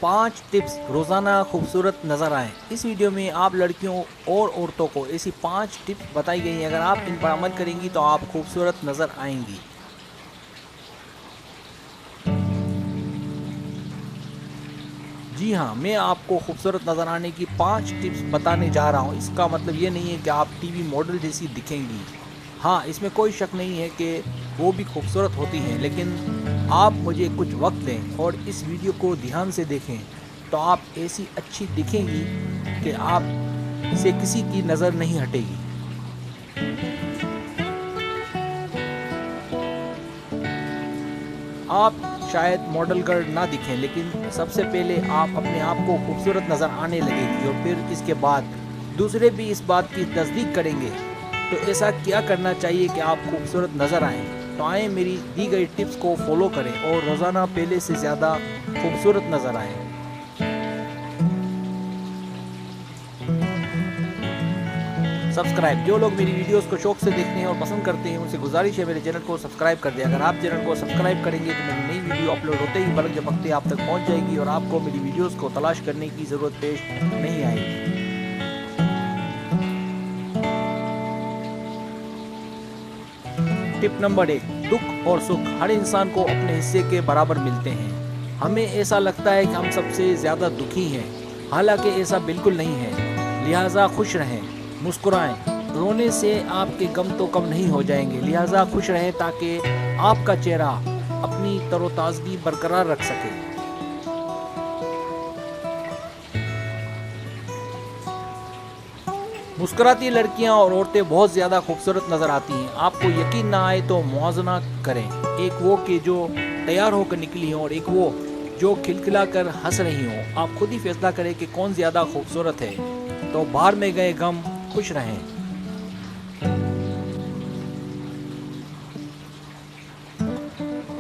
5 tips रोज़ाना खूबसूरत नज़र आएँ। इस वीडियो में आप लड़कियों और औरतों को ऐसी 5 टिप्स बताई गई हैं, अगर आप इन पर अमल करेंगी तो आप खूबसूरत नज़र आएंगी। जी हाँ, मैं आपको खूबसूरत नज़र आने की 5 टिप्स बताने जा रहा हूँ। इसका मतलब ये नहीं है कि आप टीवी मॉडल जैसी दिखेंगी। हाँ, इसमें कोई शक नहीं है कि वो भी खूबसूरत होती हैं, लेकिन आप मुझे कुछ वक्त दें और इस वीडियो को ध्यान से देखें तो आप ऐसी अच्छी दिखेंगी कि आप से किसी की नज़र नहीं हटेगी। आप शायद मॉडल गर्ल ना दिखें, लेकिन सबसे पहले आप अपने आप को खूबसूरत नज़र आने लगेगी और फिर इसके बाद दूसरे भी इस बात की तस्दीक करेंगे। तो ऐसा क्या करना चाहिए कि आप खूबसूरत नज़र आएँ? तो आएँ, मेरी दी गई टिप्स को फॉलो करें और रोज़ाना पहले से ज़्यादा खूबसूरत नज़र आएँ। सब्सक्राइब, जो लोग मेरी वीडियोस को शौक से देखते हैं और पसंद करते हैं उनसे गुजारिश है मेरे चैनल को सब्सक्राइब कर दें। अगर आप चैनल को सब्सक्राइब करेंगे तो मेरी नई वीडियो अपलोड होते ही पलक झपकते आप तक पहुंच जाएगी और आपको मेरी वीडियोस को तलाश करने की ज़रूरत पेश नहीं आएगी। टिप नंबर 1, दुख और सुख हर इंसान को अपने हिस्से के बराबर मिलते हैं। हमें ऐसा लगता है कि हम सबसे ज़्यादा दुखी हैं, हालांकि ऐसा बिल्कुल नहीं है। लिहाजा खुश रहें, मुस्कुराएं। रोने से आपके गम तो कम नहीं हो जाएंगे, लिहाजा खुश रहें ताकि आपका चेहरा अपनी तरोताज़गी बरकरार रख सके। मुस्कुराती लड़कियां और औरतें बहुत ज़्यादा खूबसूरत नज़र आती हैं। आपको यकीन ना आए तो मुआवजा करें, एक वो कि जो तैयार होकर निकली हो और एक वो जो खिलखिला कर हंस रही हो। आप खुद ही फैसला करें कि कौन ज़्यादा खूबसूरत है। तो बाहर में गए गम, खुश रहें।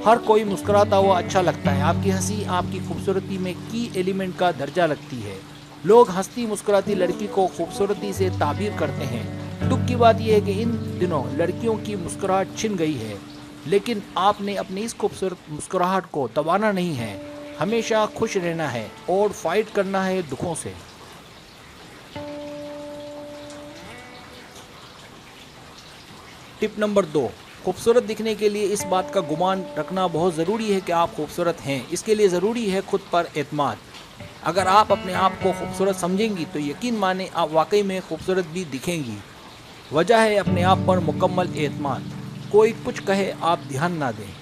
हर कोई मुस्कुराता हुआ अच्छा लगता है। आपकी हंसी आपकी खूबसूरती में की एलिमेंट का दर्जा लगती है। लोग हंसती मुस्कुराती लड़की को खूबसूरती से ताबीर करते हैं। दुख की बात यह है कि इन दिनों लड़कियों की मुस्कुराहट छिन गई है, लेकिन आपने अपनी इस खूबसूरत मुस्कुराहट को दबाना नहीं है। हमेशा खुश रहना है और फाइट करना है दुखों से। टिप नंबर 2, खूबसूरत दिखने के लिए इस बात का गुमान रखना बहुत ज़रूरी है कि आप खूबसूरत हैं। इसके लिए ज़रूरी है खुद पर एतमाद। अगर आप अपने आप को खूबसूरत समझेंगी तो यकीन माने आप वाकई में खूबसूरत भी दिखेंगी। वजह है अपने आप पर मुकम्मल एतमाद। कोई कुछ कहे आप ध्यान ना दें।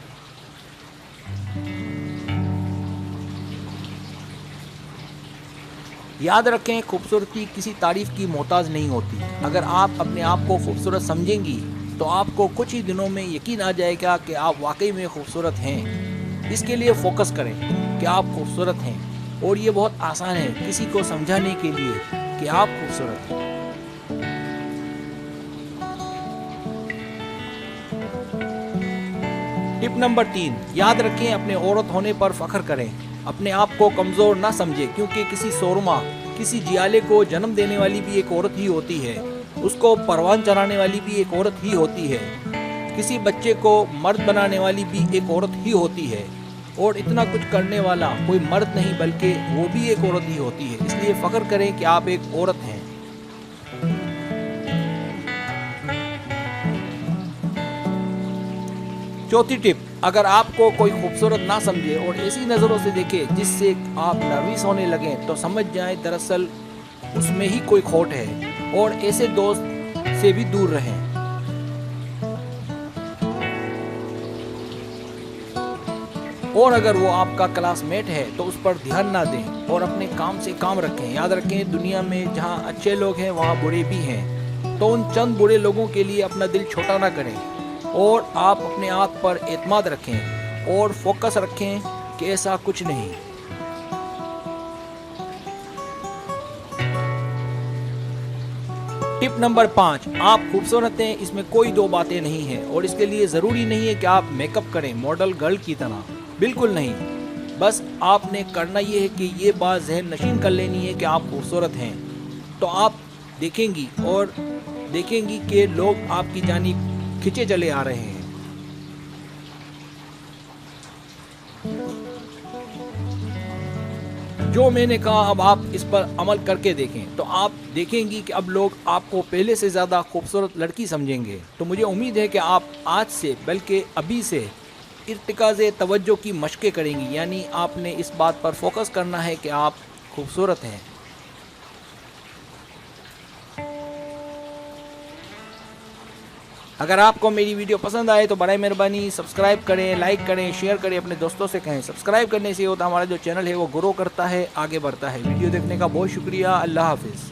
याद रखें, खूबसूरती किसी तारीफ की मोहताज नहीं होती। अगर आप अपने आप को खूबसूरत समझेंगी तो आपको कुछ ही दिनों में यकीन आ जाएगा कि आप वाकई में खूबसूरत हैं। इसके लिए फोकस करें कि आप खूबसूरत हैं, और ये बहुत आसान है किसी को समझाने के लिए कि आप खूबसूरत हैं। टिप नंबर 3, याद रखें, अपने औरत होने पर फख्र करें। अपने आप को कमज़ोर ना समझें, क्योंकि किसी शोरमा, किसी जियाले को जन्म देने वाली भी एक औरत ही होती है। उसको परवान चढ़ाने वाली भी एक औरत ही होती है। किसी बच्चे को मर्द बनाने वाली भी एक औरत ही होती है। और इतना कुछ करने वाला कोई मर्द नहीं बल्कि वो भी एक औरत ही होती है। इसलिए फख्र करें कि आप एक औरत हैं। चौथी टिप, अगर आपको कोई खूबसूरत ना समझे और ऐसी नज़रों से देखे जिससे आप नर्वस होने लगें तो समझ जाएं दरअसल उसमें ही कोई खोट है, और ऐसे दोस्त से भी दूर रहें। और अगर वो आपका क्लासमेट है तो उस पर ध्यान ना दें और अपने काम से काम रखें। याद रखें, दुनिया में जहाँ अच्छे लोग हैं वहाँ बुरे भी हैं। तो उन चंद बुरे लोगों के लिए अपना दिल छोटा ना करें और आप अपने आप पर एतमाद रखें और फोकस रखें कि ऐसा कुछ नहीं। टिप नंबर 5, आप खूबसूरत हैं, इसमें कोई दो बातें नहीं है, और इसके लिए ज़रूरी नहीं है कि आप मेकअप करें मॉडल गर्ल की तरह, बिल्कुल नहीं। बस आपने करना ये है कि ये बात ज़हन नशीन कर लेनी है कि आप खूबसूरत हैं। तो आप देखेंगी और देखेंगी कि लोग आपकी जानिब खिंचे चले आ रहे हैं। جو میں نے کہا اب آپ اس پر عمل کر کے دیکھیں تو آپ دیکھیں گی کہ اب لوگ آپ کو پہلے سے زیادہ خوبصورت لڑکی سمجھیں گے۔ تو مجھے امید ہے کہ آپ آج سے بلکہ ابھی سے ارتکاز توجہ کی مشقیں کریں گی، یعنی آپ نے اس بات پر فوکس کرنا ہے کہ آپ خوبصورت ہیں۔ اگر آپ کو میری ویڈیو پسند آئے تو برائے مہربانی سبسکرائب کریں، لائک کریں، شیئر کریں، اپنے دوستوں سے کہیں۔ سبسکرائب کرنے سے ہوتا ہمارا جو چینل ہے وہ گرو کرتا ہے، آگے بڑھتا ہے۔ ویڈیو دیکھنے کا بہت شکریہ، اللہ حافظ۔